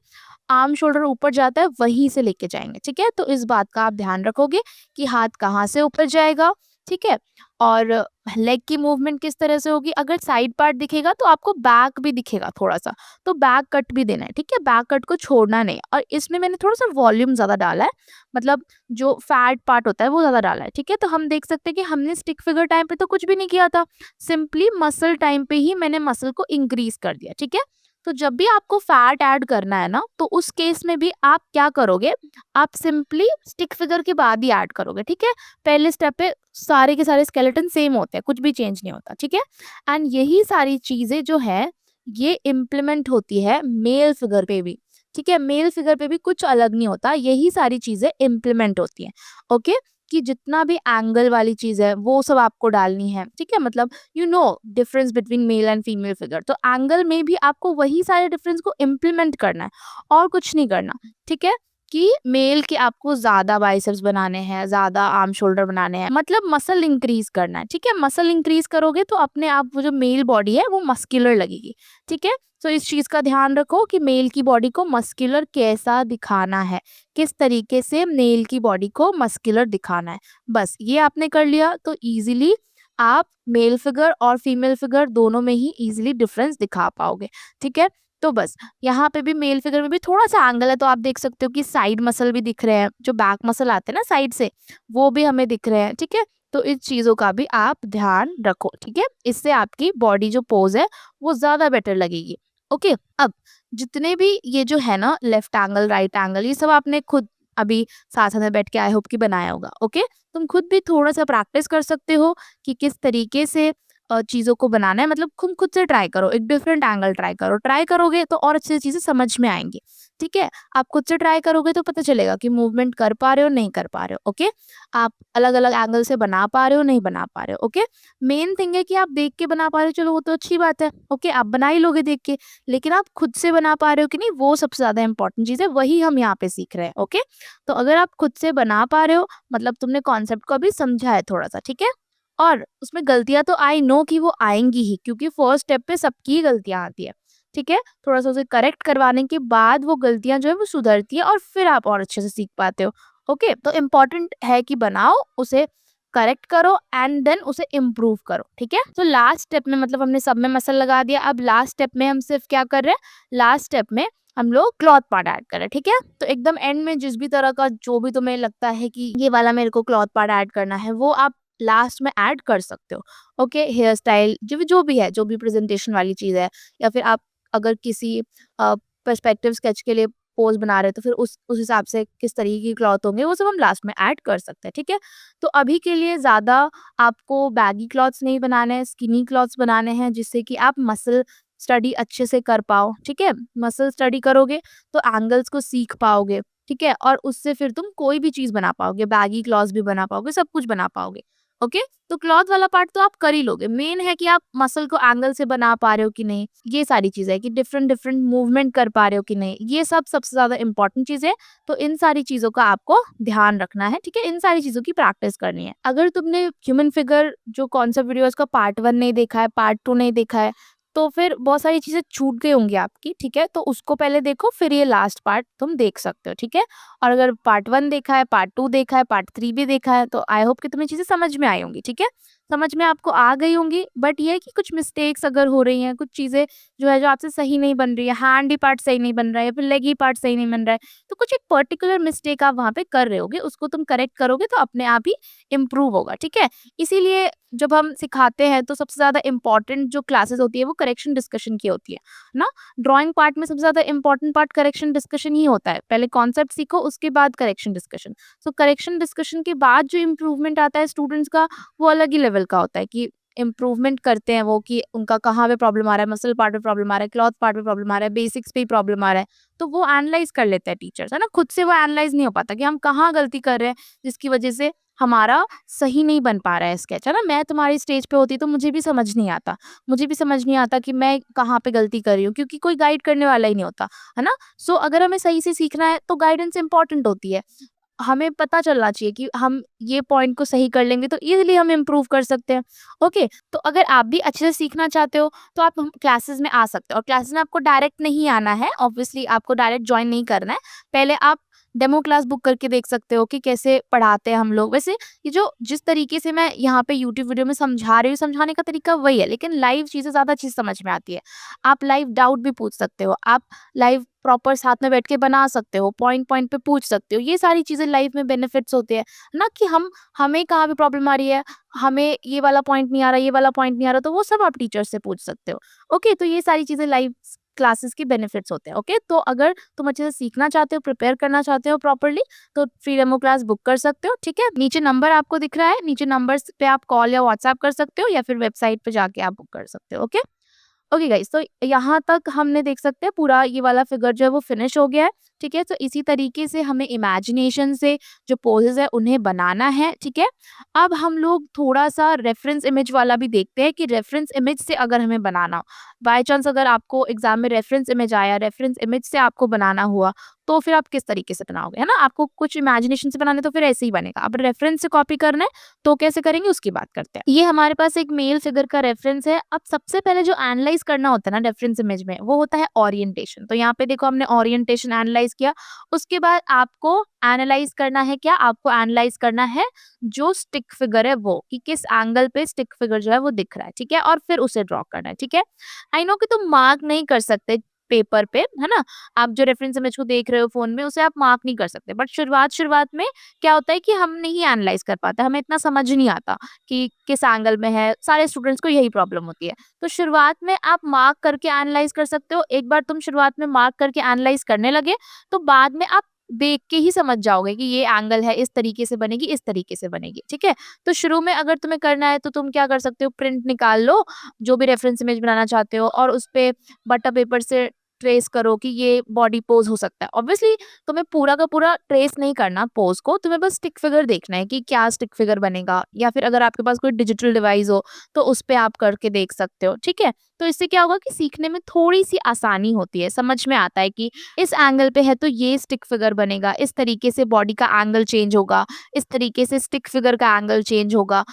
आर्म शोल्डर ऊपर जाता है वहीं से लेके जाएंगे, ठीक है। तो इस बात का आप ध्यान रखोगे कि हाथ कहाँ से ऊपर जाएगा, ठीक है। और लेग की मूवमेंट किस तरह से होगी, अगर साइड पार्ट दिखेगा तो आपको बैक भी दिखेगा थोड़ा सा, तो बैक कट भी देना है, ठीक है। बैक कट को छोड़ना नहीं। और इसमें मैंने थोड़ा सा वॉल्यूम ज्यादा डाला है, मतलब जो फैट पार्ट होता है वो ज्यादा डाला है, ठीक है। तो हम देख सकते हैं कि हमने स्टिक फिगर टाइम पे तो कुछ भी नहीं किया था, सिंपली मसल टाइम पे ही मैंने मसल को इंक्रीज कर दिया, ठीक है। तो जब भी आपको फैट ऐड करना है ना, तो उस केस में भी आप क्या करोगे, आप सिंपली स्टिक फिगर के बाद ही ऐड करोगे, ठीक है। पहले स्टेप पे सारे के सारे स्केलेटन सेम होते हैं, कुछ भी चेंज नहीं होता, ठीक है। एंड यही सारी चीजें जो है ये इम्प्लीमेंट होती है मेल फिगर पे भी, ठीक है। मेल फिगर पे भी कुछ अलग नहीं होता, यही सारी चीजें इम्प्लीमेंट होती हैं। ओके, कि जितना भी एंगल वाली चीज है वो सब आपको डालनी है, ठीक है। मतलब you know difference between mail and female figure, तो एंगल में भी आपको वही सारे डिफरेंस को इम्प्लीमेंट करना है और कुछ नहीं करना, ठीक है। कि मेल के आपको ज्यादा बाइसेप्स बनाने हैं, ज्यादा आर्म शोल्डर बनाने हैं, मतलब मसल इंक्रीज करना है, ठीक है। मसल इंक्रीज करोगे तो अपने आप वो जो मेल बॉडी है वो मस्कुलर लगेगी, ठीक है। तो इस चीज का ध्यान रखो कि मेल की बॉडी को मस्कुलर कैसा दिखाना है, किस तरीके से मेल की बॉडी को मस्कुलर दिखाना है। बस ये आपने कर लिया तो इजीली आप मेल फिगर और फीमेल फिगर दोनों में ही इजीली डिफरेंस दिखा पाओगे, ठीक है। तो बस यहाँ पे भी मेल फिगर में भी थोड़ा सा एंगल है, तो आप देख सकते हो कि साइड मसल भी दिख रहे हैं, जो बैक मसल आते हैं ना साइड से, वो भी हमें दिख रहे हैं, ठीक है। तो इस चीजों का भी आप ध्यान रखो, ठीक है। इससे आपकी बॉडी जो पोज है वो ज्यादा बेटर लगेगी। ओके, अब जितने भी ये जो है ना लेफ्ट एंगल, राइट एंगल, ये सब आपने खुद अभी साथ में बैठ के आई होप कि बनाया होगा। ओके, तुम खुद भी थोड़ा सा प्रैक्टिस कर सकते हो कि किस तरीके से चीज़ों को बनाना है, मतलब खुद से ट्राई करो, एक डिफरेंट एंगल ट्राई करो, ट्राई करोगे तो और अच्छी चीज़ें समझ में आएंगी, ठीक है। आप खुद से ट्राई करोगे तो पता चलेगा कि मूवमेंट कर पा रहे हो नहीं कर पा रहे हो। ओके, आप अलग अलग एंगल से बना पा रहे हो नहीं बना पा रहे हो। ओके, मेन थिंग है कि आप देख के बना पा रहे हो, चलो वो तो अच्छी बात है। ओके, आप बना ही लोगे देख के, लेकिन आप खुद से बना पा रहे हो कि नहीं, वो सबसे ज्यादा इंपॉर्टेंट चीज़ है, वही हम यहाँ पे सीख रहे हैं। ओके, तो अगर आप खुद से बना पा रहे हो मतलब तुमने कॉन्सेप्ट को अभी समझा है थोड़ा सा, ठीक है। और उसमें गलतियाँ तो आई नो कि वो आएँगी ही, क्योंकि फर्स्ट स्टेप पे सबकी गलतियाँ आती है, ठीक है? थोड़ा-सा उसे करेक्ट करवाने के बाद वो गलतियाँ जो है वो सुधरती है और फिर आप और अच्छे से सीख पाते हो, ओके? तो इम्पोर्टेंट है कि बनाओ, उसे करेक्ट करो एंड देन उसे इम्प्रूव करो, ठीक है? तो लास्ट स्टेप में मतलब हमने सब में मसल लगा दिया, अब लास्ट स्टेप में हम सिर्फ क्या कर रहे हैं, लास्ट स्टेप में हम लोग क्लॉथ पार्ट ऐड कर रहे हैं, ठीक है? तो एकदम एंड में जिस भी तरह का जो भी तुम्हें लगता है कि ये वाला मेरे को क्लॉथ पार्ट ऐड करना है, वो आप लास्ट में ऐड कर सकते हो, ओके? हेयर स्टाइल जो भी है, जो भी प्रेजेंटेशन वाली चीज़ है, या फिर आप अगर किसी पर्सपेक्टिव स्केच के लिए पोज बना रहे हो तो फिर उस हिसाब से किस तरीके की क्लॉथ होंगे वो सब हम लास्ट में ऐड कर सकते हैं, ठीक है? तो अभी के लिए ज़्यादा आपको बैगी क्लॉथ्स नहीं बनाने हैं, स्किनी क्लॉथ्स बनाने हैं, जिससे कि आप मसल स्टडी अच्छे से कर पाओ, ठीक है? मसल स्टडी करोगे तो एंगल्स को सीख पाओगे, ठीक है? और उससे फिर तुम कोई भी चीज़ बना पाओगे, बैगी क्लॉथ्स भी बना पाओगे, सब कुछ बना पाओगे, ओके? तो क्लॉथ वाला पार्ट तो आप कर ही लोगे, मेन है कि आप मसल को एंगल से बना पा रहे हो कि नहीं, ये सारी चीज़ें है कि डिफरेंट डिफरेंट मूवमेंट कर पा रहे हो कि नहीं, ये सब सबसे ज़्यादा इम्पोर्टेंट चीज़ है। तो इन सारी चीज़ों का आपको ध्यान रखना है, ठीक है? इन सारी चीज़ों की प्रैक्टिस करनी है। अगर तुमने ह्यूमन फिगर जो कॉन्सेप्ट वीडियो है उसका पार्ट 1 नहीं देखा है, पार्ट 2 नहीं देखा है, तो फिर बहुत सारी चीज़ें छूट गई होंगी आपकी, ठीक है? तो उसको पहले देखो, फिर ये लास्ट पार्ट तुम देख सकते हो, ठीक है? और अगर पार्ट 1 देखा है, पार्ट 2 देखा है, पार्ट 3 भी देखा है, तो आई होप कि तुम्हें चीज़ें समझ में आई होंगी, ठीक है? समझ में आपको आ गई होंगी, बट ये है कि कुछ मिस्टेक्स अगर हो रही हैं, कुछ चीज़ें जो है जो आपसे सही नहीं बन रही है, हैंड ही पार्ट सही नहीं बन रहा है या फिर लेग ही पार्ट सही नहीं बन रहा है, तो कुछ एक पर्टिकुलर मिस्टेक आप वहाँ पे कर रहे होगे, उसको तुम करेक्ट करोगे तो अपने आप ही इम्प्रूव होगा, ठीक है? इसीलिए जब हम सिखाते हैं तो सबसे ज़्यादा इम्पोर्टेंट जो क्लासेस होती है वो करेक्शन डिस्कशन की होती है ना? ड्राइंग पार्ट में सबसे ज़्यादा इम्पोर्टेंट पार्ट करेक्शन डिस्कशन ही होता है। पहले कॉन्सेप्ट सीखो, उसके बाद करेक्शन डिस्कशन। सो करेक्शन डिस्कशन के बाद जो इम्प्रूवमेंट आता है स्टूडेंट्स का, वो अलग ही लेवल का होता है कि इम्प्रूवमेंट करते हैं वो, कि उनका कहाँ पे प्रॉब्लम आ रहा है, मसल पार्ट में प्रॉब्लम आ रहा है, क्लॉथ पार्ट में प्रॉब्लम आ रहा है, बेसिक्स पे ही प्रॉब्लम आ रहा है, तो वो एनालाइज कर लेते हैं टीचर्स, है ना? खुद से वो एनालाइज नहीं हो पाता कि हम कहाँ गलती कर रहे हैं, जिसकी वजह से हमारा सही नहीं बन पा रहा है स्केच, है ना? मैं तुम्हारी स्टेज पे होती तो मुझे भी समझ नहीं आता, मुझे भी समझ नहीं आता कि मैं कहाँ पे गलती कर रही हूँ, क्योंकि कोई गाइड करने वाला ही नहीं होता, है ना? सो अगर हमें सही से सीखना है तो गाइडेंस इंपॉर्टेंट होती है। हमें पता चलना चाहिए कि हम ये पॉइंट को सही कर लेंगे तो ईज़िली हम इम्प्रूव कर सकते हैं। ओके, तो अगर आप भी अच्छे से सीखना चाहते हो तो आप हम क्लासेस में आ सकते हो, और क्लासेस में आपको डायरेक्ट नहीं आना है, ऑब्वियसली आपको डायरेक्ट जॉइन नहीं करना है। पहले आप डेमो क्लास बुक करके देख सकते हो कि कैसे पढ़ाते हैं हम लोग। वैसे ये जो जिस तरीके से मैं यहाँ पे यूट्यूब वीडियो में समझा रही हूँ, समझाने का तरीका वही है, लेकिन लाइव चीज़ें ज़्यादा अच्छी समझ में आती है। आप लाइव डाउट भी पूछ सकते हो, आप लाइव प्रॉपर साथ में बैठ के बना सकते हो, पॉइंट पॉइंट पे पूछ सकते हो। ये सारी चीज़ें लाइफ में बेनिफिट्स होते हैं, ना कि हमें कहाँ पे प्रॉब्लम आ रही है, हमें ये वाला पॉइंट नहीं आ रहा, ये वाला पॉइंट नहीं आ रहा, तो वो सब आप टीचर से पूछ सकते हो। ओके, तो ये सारी चीज़ें लाइव क्लासेस के बेनिफिट्स होते हैं। ओके, तो अगर तुम अच्छे से सीखना चाहते हो, प्रिपेयर करना चाहते हो प्रॉपर्ली, तो फ्री डेमो क्लास बुक कर सकते हो, ठीक है? नीचे नंबर आपको दिख रहा है, नीचे नंबर्स पे आप कॉल या व्हाट्सएप कर सकते हो, या फिर वेबसाइट पे जाके आप बुक कर सकते हो। ओके? ओके गाइस, तो यहाँ तक हमने देख सकते हैं पूरा ये वाला फिगर जो है वो फिनिश हो गया है, ठीक है? तो इसी तरीके से हमें इमेजिनेशन से जो पोजेस है उन्हें बनाना है, ठीक है? अब हम लोग थोड़ा सा रेफरेंस इमेज वाला भी देखते हैं कि रेफरेंस इमेज से अगर हमें बनाना हो, बाय चांस अगर आपको एग्जाम में रेफरेंस इमेज आया, रेफरेंस इमेज से आपको बनाना हुआ, तो फिर आप किस तरीके से बनाओगे, है ना? आपको कुछ इमेजिनेशन से बनाना है तो फिर ऐसे ही बनेगा। अब रेफरेंस से कॉपी करना है तो कैसे करेंगे उसकी बात करते हैं। ये हमारे पास एक मेल फिगर का रेफरेंस है। अब सबसे पहले जो एनालाइज करना होता है ना रेफरेंस इमेज में, वो होता है ओरिएंटेशन। तो यहाँ पे देखो हमने ओरिएंटेशन एनालाइज किया। उसके बाद आपको एनालाइज करना है क्या? आपको एनालाइज करना है जो स्टिक फिगर है वो, कि किस एंगल पे स्टिक फिगर जो है वो दिख रहा है, ठीक है? और फिर उसे ड्रॉ करना है, ठीक है? आई नो कि तुम मार्क नहीं कर सकते पेपर पे, है ना? आप जो रेफरेंस इमेज को देख रहे हो फ़ोन में, उसे आप मार्क नहीं कर सकते। बट शुरुआत में क्या होता है कि हम नहीं एनालाइज़ कर पाते, हमें इतना समझ नहीं आता कि किस एंगल में है। सारे स्टूडेंट्स को यही प्रॉब्लम होती है। तो शुरुआत में आप मार्क करके एनालाइज़ कर सकते हो। एक बार तुम शुरुआत में मार्क करके एनालाइज़ करने लगे, तो बाद में आप देख के ही समझ जाओगे कि ये एंगल है, इस तरीके से बनेगी, इस तरीके से बनेगी, ठीक है? तो शुरू में अगर तुम्हें करना है तो तुम क्या कर सकते हो, प्रिंट निकाल लो, जो भी रेफरेंस इमेज बनाना चाहते हो, और उसपे बटर पेपर से ट्रेस करो कि ये बॉडी पोज हो सकता है। ऑब्वियसली तुम्हें पूरा का पूरा ट्रेस नहीं करना पोज को, तुम्हें बस स्टिक फिगर देखना है कि क्या स्टिक फिगर बनेगा, या फिर अगर आपके पास कोई डिजिटल डिवाइस हो तो उस पे आप करके देख सकते हो, ठीक है? तो इससे क्या होगा कि सीखने में थोड़ी सी आसानी होती है, समझ में आता है कि इस एंगल पे है तो ये स्टिक फिगर बनेगा, इस तरीके से बॉडी का एंगल चेंज होगा, इस तरीके से स्टिक फिगर का एंगल चेंज होगा।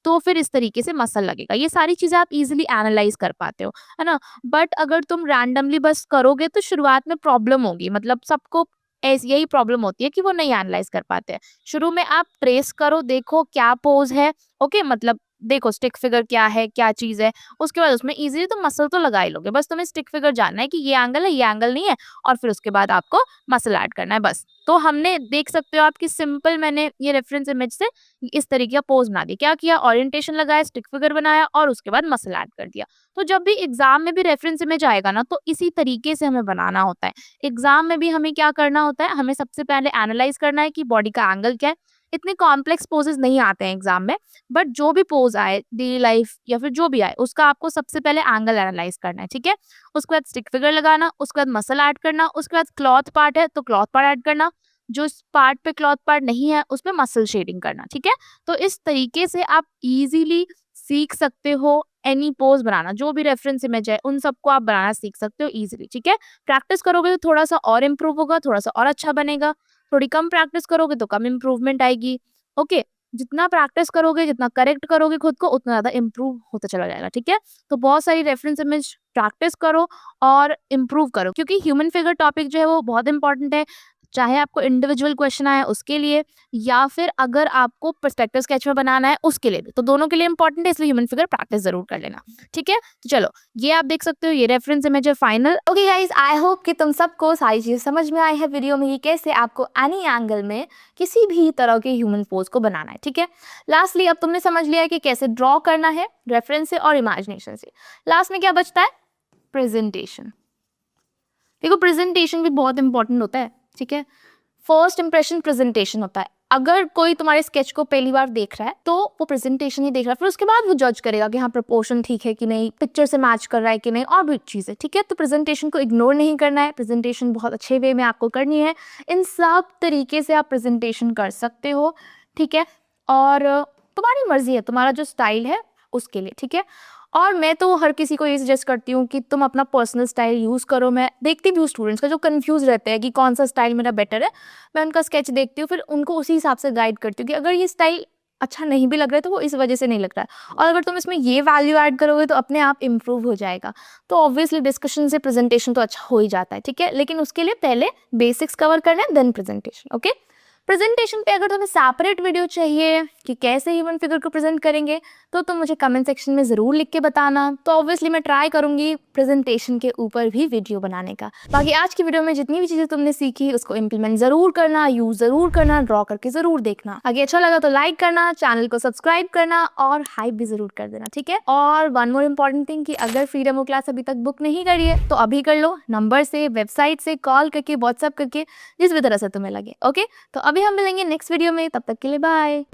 तो फिर इस तरीके से मसल लगेगा। ये सारी चीज़ें आप इजीली एनालाइज कर पाते हो, है ना? बट अगर तुम रैंडमली बस करोगे तो शुरुआत में प्रॉब्लम होगी, मतलब सबको ऐसी यही प्रॉब्लम होती है कि वो नहीं एनालाइज कर पाते हैं। शुरू में आप ट्रेस करो, देखो क्या पोज है, ओके, मतलब देखो स्टिक फिगर क्या है, क्या चीज़ है, उसके बाद उसमें इजीली तुम मसल तो लगा ही लोगे। बस तुम्हें स्टिक फिगर जानना है कि ये एंगल है, ये एंगल नहीं है, और फिर उसके बाद आपको मसल ऐड करना है बस। तो हमने देख सकते हो आप कि सिंपल मैंने ये रेफरेंस इमेज से इस तरीके का पोज बना दिया। क्या किया? ओरिएंटेशन लगाया, स्टिक फिगर बनाया और उसके बाद मसल ऐड कर दिया। तो जब भी एग्जाम में भी रेफरेंस इमेज आएगा ना, तो इसी तरीके से हमें बनाना होता है। एग्जाम में भी हमें क्या करना होता है, हमें सबसे पहले एनालाइज करना है कि बॉडी का एंगल क्या है। इतने कॉम्प्लेक्स पोजेस नहीं आते हैं एग्जाम में, बट जो भी पोज आए डेली लाइफ या फिर जो भी आए, उसका आपको सबसे पहले एंगल एनालाइज करना है, ठीक है? उसके बाद स्टिक फिगर लगाना, उसके बाद मसल ऐड करना, उसके बाद क्लॉथ पार्ट है तो क्लॉथ पार्ट ऐड करना, जो पार्ट पे क्लॉथ पार्ट नहीं है उसमें मसल शेडिंग करना, ठीक है? तो इस तरीके से आप इजीली सीख सकते हो एनी पोज बनाना। जो भी रेफरेंस इमेज है उन सबको आप बनाना सीख सकते हो इजीली, ठीक है? प्रैक्टिस करोगे तो थोड़ा सा और इम्प्रूव होगा, थोड़ा सा और अच्छा बनेगा। थोड़ी कम प्रैक्टिस करोगे तो कम इम्प्रूवमेंट आएगी, ओके? जितना प्रैक्टिस करोगे, जितना करेक्ट करोगे खुद को, उतना ज़्यादा इम्प्रूव होता चला जाएगा, ठीक है? तो बहुत सारी रेफरेंस इमेज प्रैक्टिस करो और इम्प्रूव करो, क्योंकि ह्यूमन फिगर टॉपिक जो है वो बहुत इंपॉर्टेंट है। चाहे आपको इंडिविजुअल क्वेश्चन आए उसके लिए, या फिर अगर आपको पर्सपेक्टिव स्केच में बनाना है उसके लिए भी, तो दोनों के लिए इंपॉर्टेंट है, इसलिए ह्यूमन फिगर प्रैक्टिस जरूर कर लेना, ठीक है? तो चलो, ये आप देख सकते हो, ये रेफरेंस इमेज है final. Okay guys, I hope कि तुम सबको सारी चीज़ समझ में आई है वीडियो में, कि कैसे आपको एनी एंगल में किसी भी तरह के ह्यूमन पोज को बनाना है, ठीक है? लास्टली अब तुमने समझ लिया है कि कैसे ड्रॉ करना है रेफरेंस से और इमेजिनेशन से। लास्ट में क्या बचता है? प्रेजेंटेशन। देखो, प्रेजेंटेशन भी बहुत इंपॉर्टेंट होता है, ठीक है? फर्स्ट इंप्रेशन प्रेजेंटेशन होता है। अगर कोई तुम्हारे स्केच को पहली बार देख रहा है तो वो प्रेजेंटेशन ही देख रहा है, फिर उसके बाद वो जज करेगा कि हाँ प्रोपोर्शन ठीक है कि नहीं, पिक्चर से मैच कर रहा है कि नहीं, और भी चीज़ें, ठीक है? तो प्रेजेंटेशन को इग्नोर नहीं करना है, प्रेजेंटेशन बहुत अच्छे वे में आपको करनी है। इन सब तरीके से आप प्रेजेंटेशन कर सकते हो, ठीक है? और तुम्हारी मर्जी है, तुम्हारा जो स्टाइल है उसके लिए, ठीक है? और मैं तो हर किसी को ये सजेस्ट करती हूँ कि तुम अपना पर्सनल स्टाइल यूज़ करो। मैं देखती भी हूँ स्टूडेंट्स का जो कंफ्यूज रहते हैं कि कौन सा स्टाइल मेरा बेटर है, मैं उनका स्केच देखती हूँ, फिर उनको उसी हिसाब से गाइड करती हूँ कि अगर ये स्टाइल अच्छा नहीं भी लग रहा है तो वो इस वजह से नहीं लग रहा है, और अगर तुम इसमें ये वैल्यू ऐड करोगे तो अपने आप इम्प्रूव हो जाएगा। तो ऑब्वियसली डिस्कशन से प्रेजेंटेशन तो अच्छा हो ही जाता है, ठीक है? लेकिन उसके लिए पहले बेसिक्स कवर करना है, देन प्रेजेंटेशन, ओके? प्रेजेंटेशन पे अगर तुम्हें सेपरेट वीडियो चाहिए कि कैसे ह्यूमन फिगर को प्रेजेंट करेंगे, तो तुम मुझे कमेंट सेक्शन में ज़रूर लिख के बताना। तो ऑब्वियसली मैं ट्राई करूंगी प्रेजेंटेशन के ऊपर भी वीडियो बनाने का। बाकी आज की वीडियो में जितनी भी चीज़ें तुमने सीखी उसको इम्प्लीमेंट ज़रूर करना, यूज ज़रूर करना, ड्रॉ करके ज़रूर देखना। आगे अच्छा लगा तो लाइक करना, चैनल को सब्सक्राइब करना और हाइप भी ज़रूर कर देना, ठीक है? और वन मोर इम्पॉर्टेंट थिंग कि अगर फ्री डेमो क्लास अभी तक बुक नहीं करी है तो अभी कर लो, नंबर से, वेबसाइट से, कॉल करके, व्हाट्सएप करके, जिस भी तरह से तुम्हें लगे, ओके? तो अभी हम मिलेंगे नेक्स्ट वीडियो में, तब तक के लिए बाय।